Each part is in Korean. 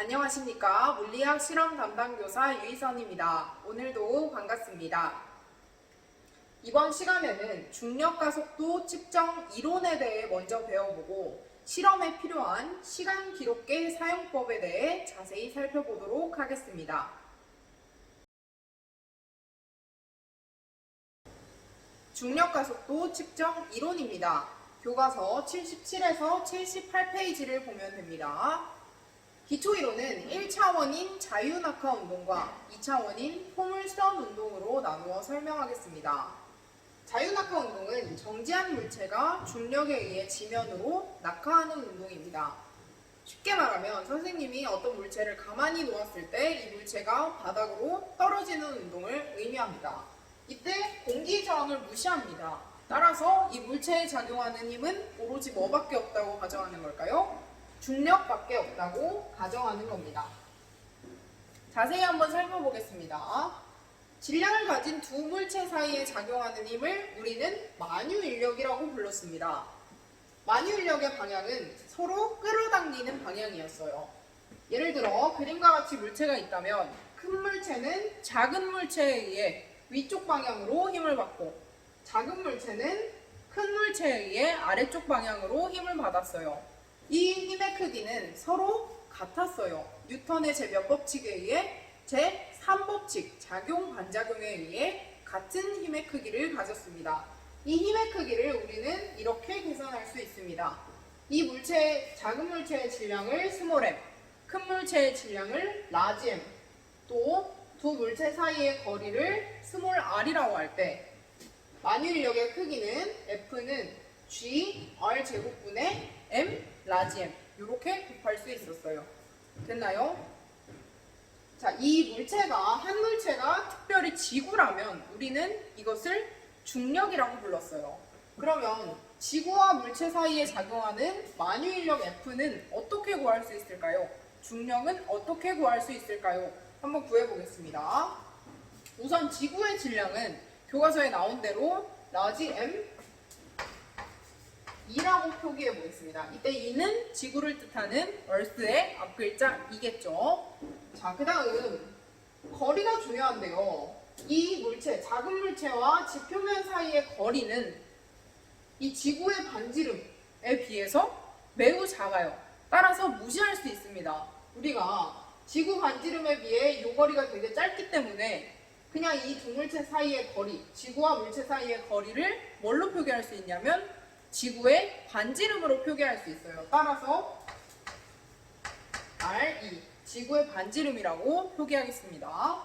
안녕하십니까. 물리학 실험 담당 교사 유희선입니다. 오늘도 반갑습니다. 이번 시간에는 중력가속도 측정 이론에 대해 먼저 배워보고 실험에 필요한 시간 기록계 사용법에 대해 자세히 살펴보도록 하겠습니다. 중력가속도 측정 이론입니다. 교과서 77에서 78페이지를 보면 됩니다. 기초이론은 1차원인 자유낙하 운동과 2차원인 포물선 운동으로 나누어 설명하겠습니다. 자유낙하 운동은 정지한 물체가 중력에 의해 지면으로 낙하하는 운동입니다. 쉽게 말하면 선생님이 어떤 물체를 가만히 놓았을 때 이 물체가 바닥으로 떨어지는 운동을 의미합니다. 이때 공기 저항을 무시합니다. 따라서 이 물체에 작용하는 힘은 오로지 뭐밖에 없다고 가정하는 걸까요? 중력밖에 없다고 가정하는 겁니다. 자세히 한번 살펴보겠습니다. 질량을 가진 두 물체 사이에 작용하는 힘을 우리는 만유인력이라고 불렀습니다. 만유인력의 방향은 서로 끌어당기는 방향이었어요. 예를 들어 그림과 같이 물체가 있다면 큰 물체는 작은 물체에 의해 위쪽 방향으로 힘을 받고 작은 물체는 큰 물체에 의해 아래쪽 방향으로 힘을 받았어요. 이 힘의 크기는 서로 같았어요. 뉴턴의 제 몇 법칙에 의해 제3법칙 작용 반작용에 의해 같은 힘의 크기를 가졌습니다. 이 힘의 크기를 우리는 이렇게 계산할 수 있습니다. 이 물체의 작은 물체의 질량을 스몰 m, 큰 물체의 질량을 라지 m, 또 두 물체 사이의 거리를 스몰 r이라고 할 때 만유인력의 크기는 F는 G R 제곱분의 M 라지 M 이렇게 곱할 수 있었어요. 됐나요? 자, 이 물체가 한 물체가 특별히 지구라면 우리는 이것을 중력이라고 불렀어요. 그러면 지구와 물체 사이에 작용하는 만유인력 F는 어떻게 구할 수 있을까요? 중력은 어떻게 구할 수 있을까요? 한번 구해보겠습니다. 우선 지구의 질량은 교과서에 나온 대로 라지 M 2라고 표기해 보겠습니다. 이때 2는 지구를 뜻하는 Earth의 앞글자 2겠죠. 자, 그 다음 거리가 중요한데요. 이 물체, 작은 물체와 지표면 사이의 거리는 이 지구의 반지름에 비해서 매우 작아요. 따라서 무시할 수 있습니다. 우리가 지구 반지름에 비해 이 거리가 되게 짧기 때문에 그냥 이 두 물체 사이의 거리, 지구와 물체 사이의 거리를 뭘로 표기할 수 있냐면 지구의 반지름으로 표기할 수 있어요. 따라서 R2, 지구의 반지름이라고 표기하겠습니다.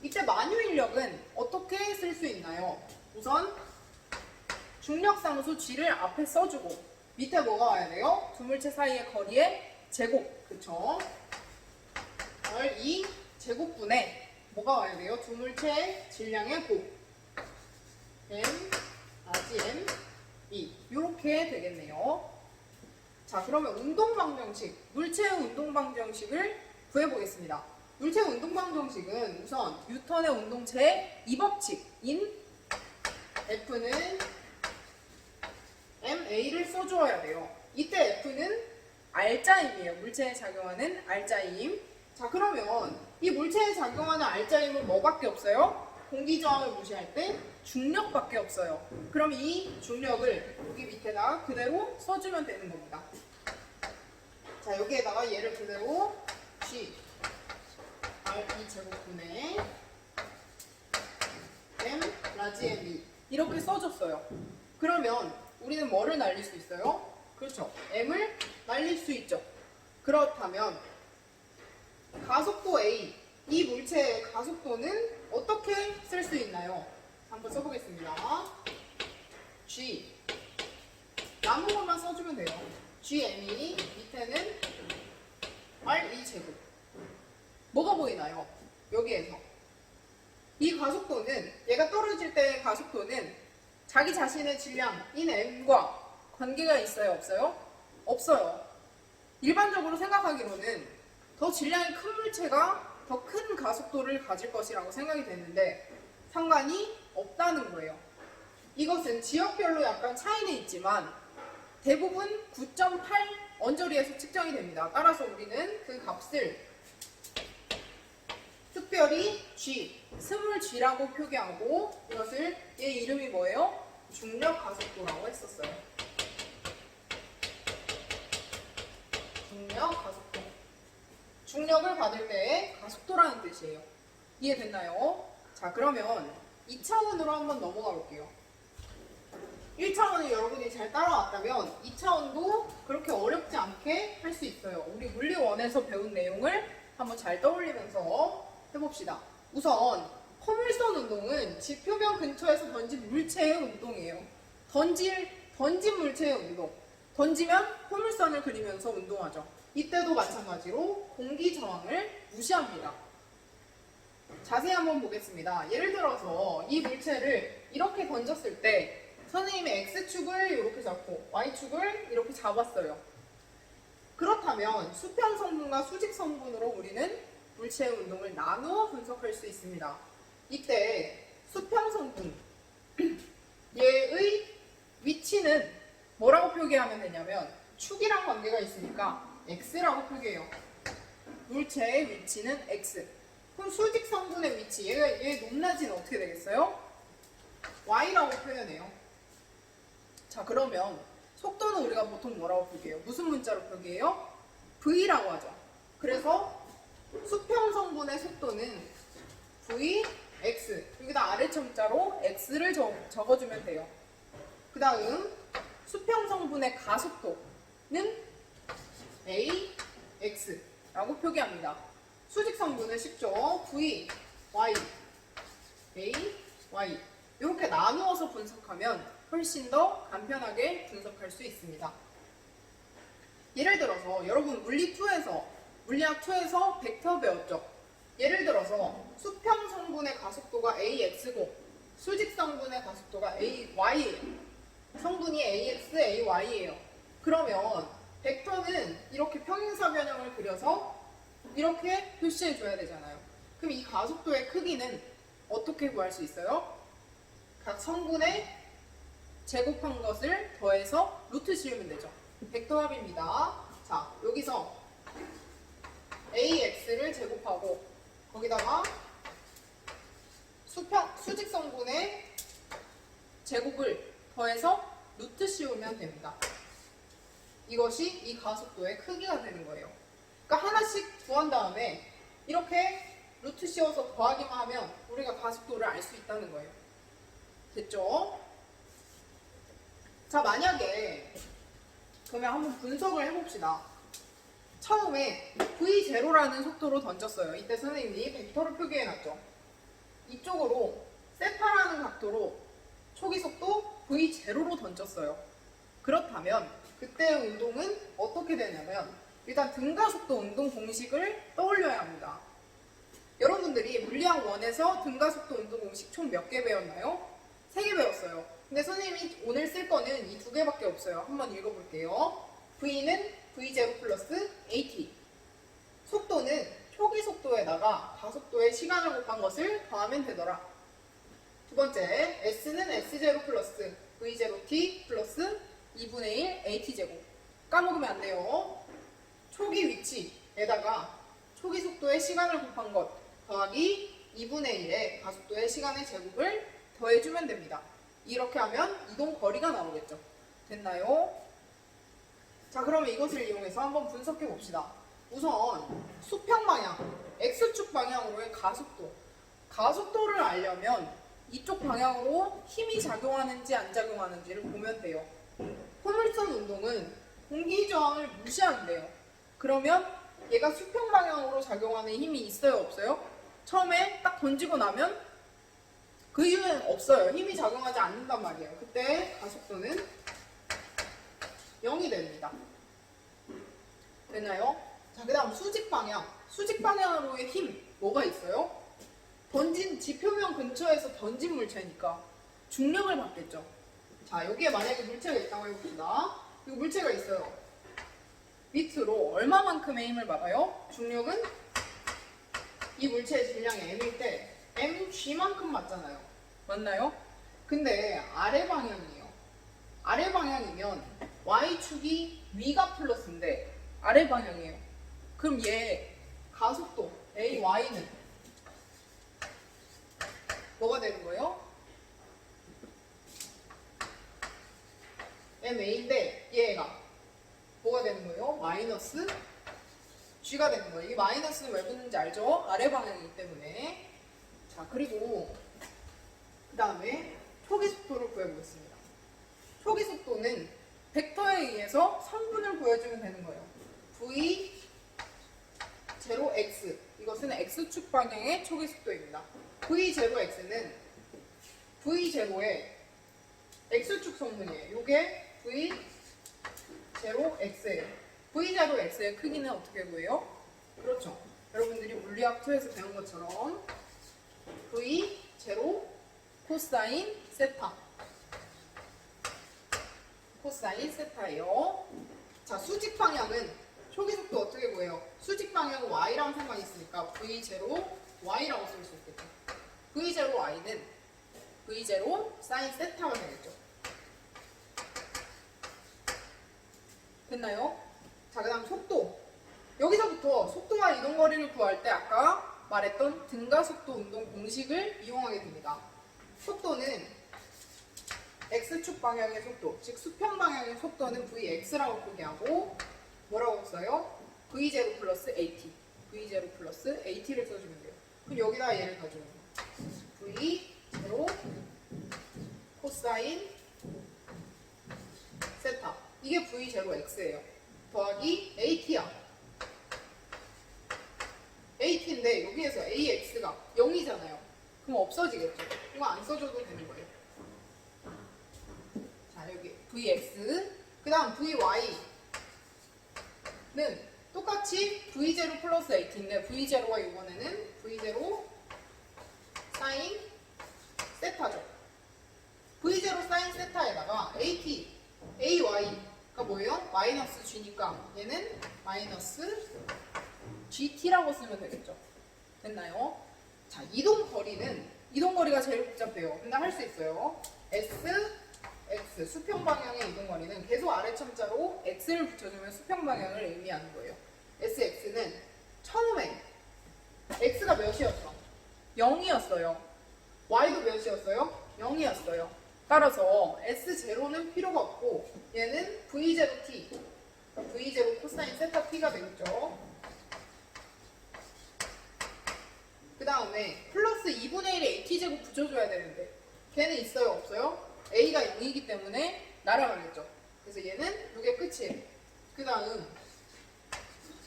이때 만유인력은 어떻게 쓸 수 있나요? 우선 중력상수 G를 앞에 써주고 밑에 뭐가 와야 돼요? 두 물체 사이의 거리의 제곱, 그쵸? R2 제곱분의 뭐가 와야 돼요? 두 물체의 질량의 곱 M, 라지 M, 이렇게 되겠네요. 자, 그러면 운동방정식, 물체의 운동방정식을 구해보겠습니다. 물체의 운동방정식은 우선 뉴턴의 운동체의 2법칙인 F는 MA를 써주어야 돼요. 이때 F는 R자임이에요. 물체에 작용하는 R자임. 자, 그러면 이 물체에 작용하는 R자임은 뭐밖에 없어요? 공기저항을 무시할 때 중력밖에 없어요. 그럼 이 중력을 여기 밑에다가 그대로 써주면 되는 겁니다. 자, 여기에다가 얘를 그대로 G R2 제곱분의 M 라지 M2 이렇게 써줬어요. 그러면 우리는 뭐를 날릴 수 있어요? 그렇죠. M을 날릴 수 있죠. 그렇다면 가속도 A, 이 물체의 가속도는 어떻게 쓸 수 있나요? 한번 써보겠습니다. G 남은 것만 써주면 돼요. GM이 밑에는 R2 제곱. 뭐가 보이나요? 여기에서 이 가속도는 얘가 떨어질 때의 가속도는 자기 자신의 질량인 M과 관계가 있어요? 없어요? 없어요. 일반적으로 생각하기로는 더 질량이 큰 물체가 더 큰 가속도를 가질 것이라고 생각이 되는데 상관이 없다는 거예요. 이것은 지역별로 약간 차이는 있지만 대부분 9.8 언저리에서 측정이 됩니다. 따라서 우리는 그 값을 특별히 G, 스몰 g라고 표기하고 이것을 얘 이름이 뭐예요? 중력 가속도라고 했었어요. 중력 가속도. 중력을 받을 때의 가속도라는 뜻이에요. 이해됐나요? 자, 그러면 2차원으로 한번 넘어가 볼게요. 1차원을 여러분이 잘 따라왔다면 2차원도 그렇게 어렵지 않게 할 수 있어요. 우리 물리 1에서 배운 내용을 한번 잘 떠올리면서 해봅시다. 우선 포물선 운동은 지표면 근처에서 던진 물체의 운동이에요. 던진 물체의 운동. 던지면 포물선을 그리면서 운동하죠. 이때도 마찬가지로 공기 저항을 무시합니다. 자세히 한번 보겠습니다. 예를 들어서 이 물체를 이렇게 던졌을 때 선생님이 X축을 이렇게 잡고 Y축을 이렇게 잡았어요. 그렇다면 수평 성분과 수직 성분으로 우리는 물체의 운동을 나누어 분석할 수 있습니다. 이때 수평 성분 얘의 위치는 뭐라고 표기하면 되냐면 축이랑 관계가 있으니까 X라고 표기해요. 물체의 위치는 X. 그럼 수직 성분의 위치 얘 높낮이는 어떻게 되겠어요? Y라고 표현해요. 자, 그러면 속도는 우리가 보통 뭐라고 표기해요? 무슨 문자로 표기해요? V라고 하죠. 그래서 수평 성분의 속도는 Vx. 여기다 아래첨자로 X를 적어주면 돼요. 그 다음 수평 성분의 가속도는 AX라고 표기합니다. 수직 성분은 쉽죠? V, Y, A, Y. 이렇게 나누어서 분석하면 훨씬 더 간편하게 분석할 수 있습니다. 예를 들어서 여러분 물리학 2에서 벡터 배웠죠? 예를 들어서 수평 성분의 가속도가 AX고 수직 성분의 가속도가 AY예요. 성분이 AX, AY예요. 그러면 벡터는 이렇게 평행사 변형을 그려서 이렇게 표시해 줘야 되잖아요. 그럼 이 가속도의 크기는 어떻게 구할 수 있어요? 각 성분의 제곱한 것을 더해서 루트 씌우면 되죠. 벡터 합입니다. 자, 여기서 AX를 제곱하고 거기다가 수직 성분의 제곱을 더해서 루트 씌우면 됩니다. 이것이 이 가속도의 크기가 되는 거예요. 그러니까 하나씩 구한 다음에 이렇게 루트 씌워서 더하기만 하면 우리가 가속도를 알 수 있다는 거예요. 됐죠? 자, 만약에 그러면 한번 분석을 해봅시다. 처음에 V0라는 속도로 던졌어요. 이때 선생님이 벡터를 표기해놨죠. 이쪽으로 세타라는 각도로 초기 속도 V0로 던졌어요. 그렇다면 그때의 운동은 어떻게 되냐면 일단 등가속도 운동 공식을 떠올려야 합니다. 여러분들이 물리학 1에서 등가속도 운동 공식 총 몇 개 배웠나요? 3개 배웠어요. 근데 선생님이 오늘 쓸 거는 이 2개밖에 없어요. 한번 읽어볼게요. V는 V0 플러스 AT. 속도는 초기 속도에다가 가속도의 시간을 곱한 것을 더하면 되더라. 두 번째, S는 S0 플러스 V0T 플러스 2분의 1 AT제곱. 까먹으면 안 돼요. 초기 위치에다가 초기 속도의 시간을 곱한 것 더하기 2분의 1의 가속도의 시간의 제곱을 더해주면 됩니다. 이렇게 하면 이동 거리가 나오겠죠. 됐나요? 자, 그러면 이것을 이용해서 한번 분석해 봅시다. 우선 수평 방향, X축 방향으로의 가속도. 가속도를 알려면 이쪽 방향으로 힘이 작용하는지 안 작용하는지를 보면 돼요. 포물선 운동은 공기 저항을 무시한대요. 그러면 얘가 수평 방향으로 작용하는 힘이 있어요, 없어요? 처음에 딱 던지고 나면 그 이유는 없어요. 힘이 작용하지 않는단 말이에요. 그때 가속도는 0이 됩니다. 됐나요? 자, 그 다음 수직 방향. 수직 방향으로의 힘, 뭐가 있어요? 지표면 근처에서 던진 물체니까 중력을 받겠죠. 자, 여기에 만약에 물체가 있다고 해봅시다. 이 물체가 있어요. 밑으로 얼마만큼의 힘을 받아요? 중력은 이 물체의 질량이 m일 때 mg만큼 맞잖아요. 맞나요? 근데 아래 방향이에요. 아래 방향이면 y축이 위가 플러스인데 아래 방향이에요. 그럼 얘 가속도 AY는 뭐가 되는 거예요? MA인데 얘가 뭐가 되는 거예요? 마이너스 G가 되는 거예요. 이 마이너스는 왜 붙는지 알죠? 아래 방향이기 때문에. 자, 그리고 그 다음에 초기 속도를 구해보겠습니다. 초기 속도는 벡터에 의해서 성분을 보여주면 되는 거예요. V, 제로 X. 이것은 X축 방향의 초기 속도입니다. V 제로 X는 V 제로의 X축 성분이에요. 이게 V 제로 X예요. V 제로 X의 크기는 어떻게 구해요? 그렇죠. 여러분들이 물리학 2에서 배운 것처럼 V 제로 코사인 세타. 코사인 세타예요. 자, 수직 방향은 초기 속도 어떻게 구해요? 수직 방향은 Y랑 상관이 있으니까 V 제로 Y라고 쓸 수 있겠죠. V 제로 Y는 V 제로 사인 세타가 되겠죠. 됐나요? 자, 그 다음 속도. 여기서부터 속도와 이동거리를 구할 때 아까 말했던 등가속도 운동 공식을 이용하게 됩니다. 속도는 X축 방향의 속도, 즉 수평 방향의 속도는 Vx라고 표기하고 뭐라고 써요? V0 플러스 AT. V0 플러스 AT를 써주면 돼요. 그럼 여기다 얘를 가져오면 V0 코사인 세타. 이게 V0X예요. 더하기 AT야. AT인데 여기에서 AX가 0이잖아요. 그럼 없어지겠죠. 이거 안 써줘도 되는 거예요. 자, 여기 VX. 그 다음 VY는 똑같이 V0 플러스 AT인데 V0가 이번에는 V0 사인 세타죠. V0 사인 세타에다가 AT, AY가 뭐예요? 마이너스 G니까 얘는 마이너스 GT라고 쓰면 되겠죠. 됐나요? 자, 이동거리가 제일 복잡해요. 근데 할 수 있어요. X, 수평 방향의 이동거리는 계속 아래 첨자로 X를 붙여주면 수평 방향을 의미하는 거예요. SX는 처음에 X가 몇이었어? 0이었어요. Y도 몇이었어요? 0이었어요. 따라서 S0는 필요가 없고 얘는 V0T, V0 코사인 세타 T가 되겠죠. 그 다음에 플러스 2분의 1의 AT제곱 붙여줘야 되는데 걔는 있어요? 없어요? A가 0이기 때문에 날아가겠죠. 그래서 얘는 이게 끝이에요. 그 다음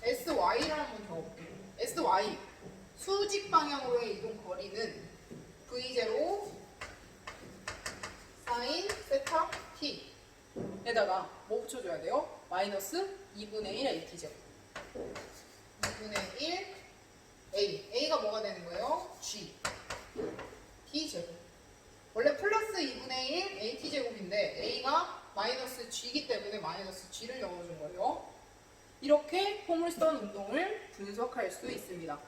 SY를 한번 적어볼게요. SY 수직 방향으로의 이동 거리는 V0 사인 세타 T 에다가 뭐 붙여줘야 돼요? 마이너스 2분의 1 AT제곱. 2분의 1 A가 뭐가 되는 거예요? G T제곱. 원래 플러스 2분의 1 AT제곱인데 A가 마이너스 G이기 때문에 마이너스 G를 넣어준 거예요. 이렇게 포물선 운동을 분석할 수 있습니다.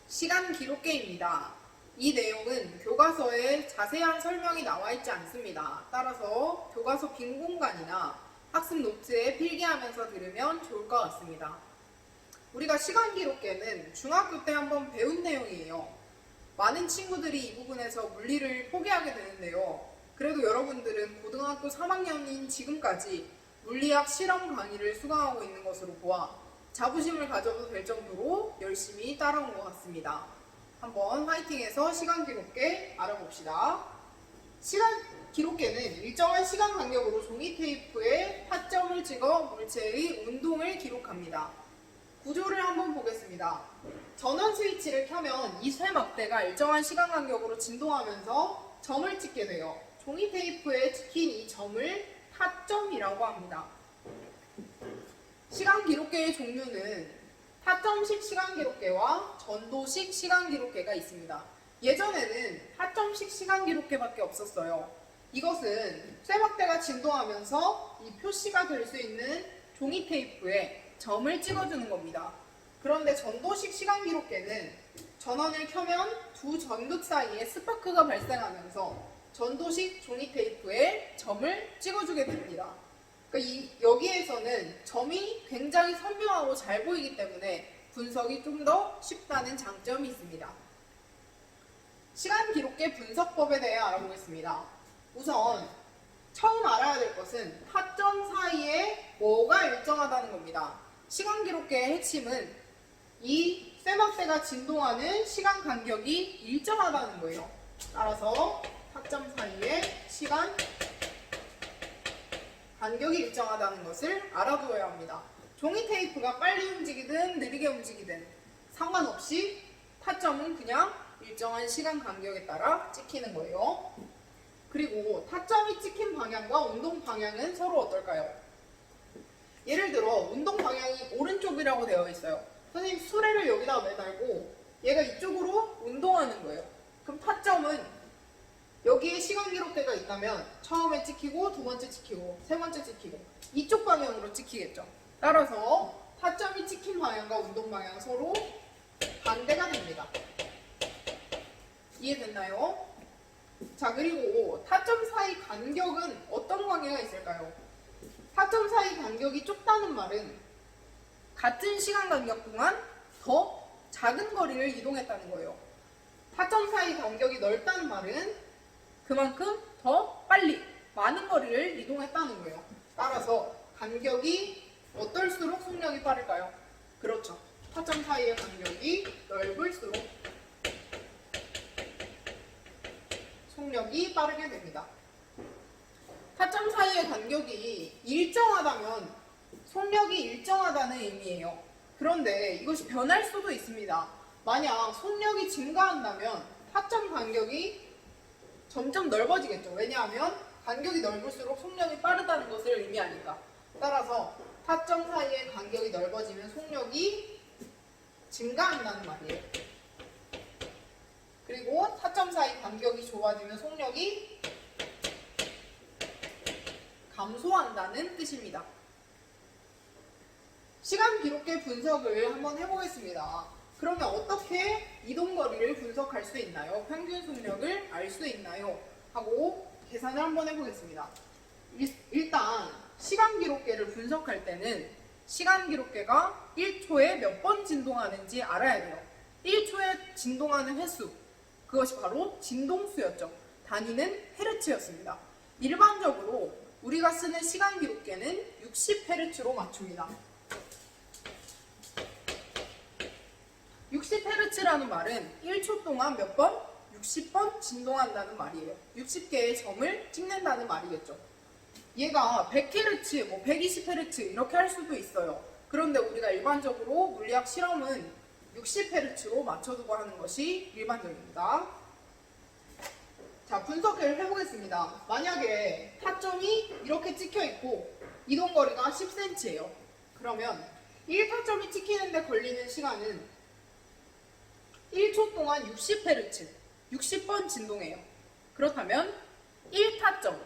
시간 기록계입니다. 이 내용은 교과서에 자세한 설명이 나와 있지 않습니다. 따라서 교과서 빈 공간이나 학습 노트에 필기하면서 들으면 좋을 것 같습니다. 우리가 시간 기록계는 중학교 때 한번 배운 내용이에요. 많은 친구들이 이 부분에서 물리를 포기하게 되는데요. 그래도 여러분들은 고등학교 3학년인 지금까지 물리학 실험 강의를 수강하고 있는 것으로 보아 자부심을 가져도 될 정도로 열심히 따라온 것 같습니다. 한번 화이팅해서 시간 기록계 알아봅시다. 시간 기록계는 일정한 시간 간격으로 종이 테이프에 타점을 찍어 물체의 운동을 기록합니다. 구조를 한번 보겠습니다. 전원 스위치를 켜면 이 쇠막대가 일정한 시간 간격으로 진동하면서 점을 찍게 돼요. 종이 테이프에 찍힌 이 점을 타점이라고 합니다. 시간 기록계의 종류는 타점식 시간 기록계와 전도식 시간 기록계가 있습니다. 예전에는 타점식 시간 기록계밖에 없었어요. 이것은 쇠막대가 진동하면서 이 표시가 될 수 있는 종이 테이프에 점을 찍어주는 겁니다. 그런데 전도식 시간 기록계는 전원을 켜면 두 전극 사이에 스파크가 발생하면서 전도식 종이 테이프에 점을 찍어주게 됩니다. 그러니까 여기에서는 점이 굉장히 선명하고 잘 보이기 때문에 분석이 좀 더 쉽다는 장점이 있습니다. 시간 기록계 분석법에 대해 알아보겠습니다. 우선 처음 알아야 될 것은 타점 사이에 뭐가 일정하다는 겁니다. 시간 기록계의 핵심은 이 쇠막대가 진동하는 시간 간격이 일정하다는 거예요. 따라서 타점 사이에 시간 간격이 일정하다는 것을 알아두어야 합니다. 종이 테이프가 빨리 움직이든 느리게 움직이든 상관없이 타점은 그냥 일정한 시간 간격에 따라 찍히는 거예요. 그리고 타점이 찍힌 방향과 운동 방향은 서로 어떨까요? 예를 들어 운동 방향이 오른쪽이라고 되어 있어요. 선생님 수레를 여기다 매달고 얘가 이쪽으로 운동하는 거예요. 그럼 타점은 여기에 시간 기록대가 있다면 처음에 찍히고 두 번째 찍히고 세 번째 찍히고 이쪽 방향으로 찍히겠죠. 따라서 타점이 찍힌 방향과 운동 방향은 서로 반대가 됩니다. 이해됐나요? 자, 그리고 타점 사이 간격은 어떤 관계가 있을까요? 타점 사이 간격이 좁다는 말은 같은 시간 간격 동안 더 작은 거리를 이동했다는 거예요. 타점 사이 간격이 넓다는 말은 그만큼 더 빨리 많은 거리를 이동했다는 거예요. 따라서 간격이 어떨수록 속력이 빠를까요? 그렇죠. 타점 사이의 간격이 넓을수록 속력이 빠르게 됩니다. 타점 사이의 간격이 일정하다면 속력이 일정하다는 의미예요. 그런데 이것이 변할 수도 있습니다. 만약 속력이 증가한다면 타점 간격이 점점 넓어지겠죠. 왜냐하면 간격이 넓을수록 속력이 빠르다는 것을 의미하니까. 따라서 타점 사이의 간격이 넓어지면 속력이 증가한다는 말이에요. 그리고 타점 사이 간격이 좁아지면 속력이 감소한다는 뜻입니다. 시간 기록계 분석을 한번 해보겠습니다. 그러면 어떻게 이동거리를 분석할 수 있나요? 평균 속력을 알 수 있나요? 하고 계산을 한번 해보겠습니다. 일단 시간 기록계를 분석할 때는 시간 기록계가 1초에 몇 번 진동하는지 알아야 돼요. 1초에 진동하는 횟수, 그것이 바로 진동수였죠. 단위는 헤르츠였습니다. 일반적으로 우리가 쓰는 시간 기록계는 60헤르츠로 맞춥니다. 60헤르츠라는 말은 1초 동안 몇 번? 60번 진동한다는 말이에요. 60개의 점을 찍는다는 말이겠죠. 얘가 100헤르츠, 120헤르츠 이렇게 할 수도 있어요. 그런데 우리가 일반적으로 물리학 실험은 60헤르츠로 맞춰두고 하는 것이 일반적입니다. 자, 분석을 해보겠습니다. 만약에 타점이 이렇게 찍혀있고 이동거리가 10cm예요. 그러면 1타점이 찍히는데 걸리는 시간은 1초 동안 60헤르츠, 60번 진동해요. 그렇다면 1타점,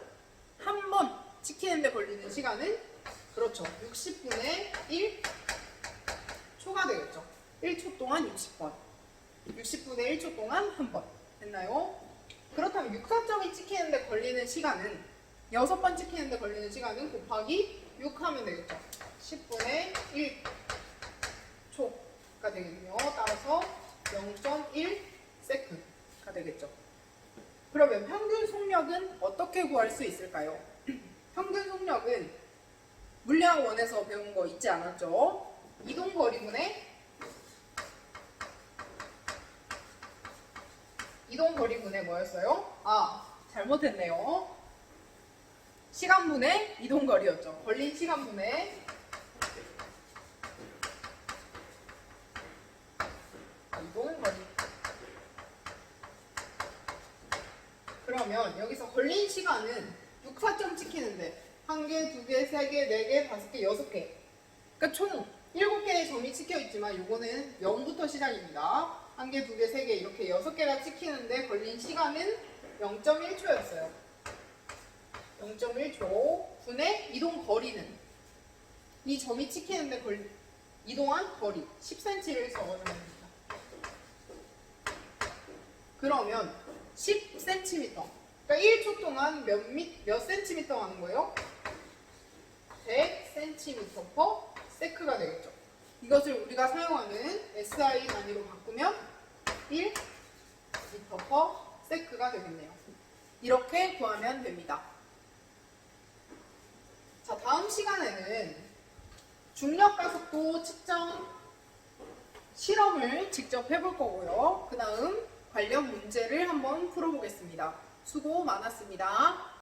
한 번 찍히는데 걸리는 시간은 그렇죠. 60분의 1초가 되겠죠. 1초 동안 60번. 60분의 1초 동안 한 번. 됐나요? 그렇다면 6타점이 찍히는데 걸리는 시간은 6번 찍히는데 걸리는 시간은 곱하기 6 하면 되겠죠. 10분의 1초가 되겠네요. 따라서 0.1세크가 되겠죠. 그러면 평균 속력은 어떻게 구할 수 있을까요? 평균 속력은 물리학 원에서 배운 거 잊지 않았죠? 이동거리분의 뭐였어요? 잘못했네요. 시간분의 이동거리였죠. 걸린 시간분의 이동거리. 그러면 여기서 걸린 시간은 6타점 찍히는데 1개, 2개, 3개, 4개, 5개, 6개. 그러니까 총 7개의 점이 찍혀 있지만 요거는 0부터 시작입니다. 1개, 2개, 3개 이렇게 6개가 찍히는데 걸린 시간은 0.1초였어요. 0.1초 분의 이동 거리는 이 점이 찍히는데 이동한 거리 10cm를 적어주면 됩니다. 그러면 10cm. 그러니까 1초 동안 몇 센티미터 하는 거예요? 100cm/s가 되겠죠. 이것을 우리가 사용하는 SI 단위로 바꾸면 1 m/s가 되겠네요. 이렇게 구하면 됩니다. 자, 다음 시간에는 중력 가속도 측정 실험을 직접 해볼 거고요. 그 다음 관련 문제를 한번 풀어보겠습니다. 수고 많았습니다.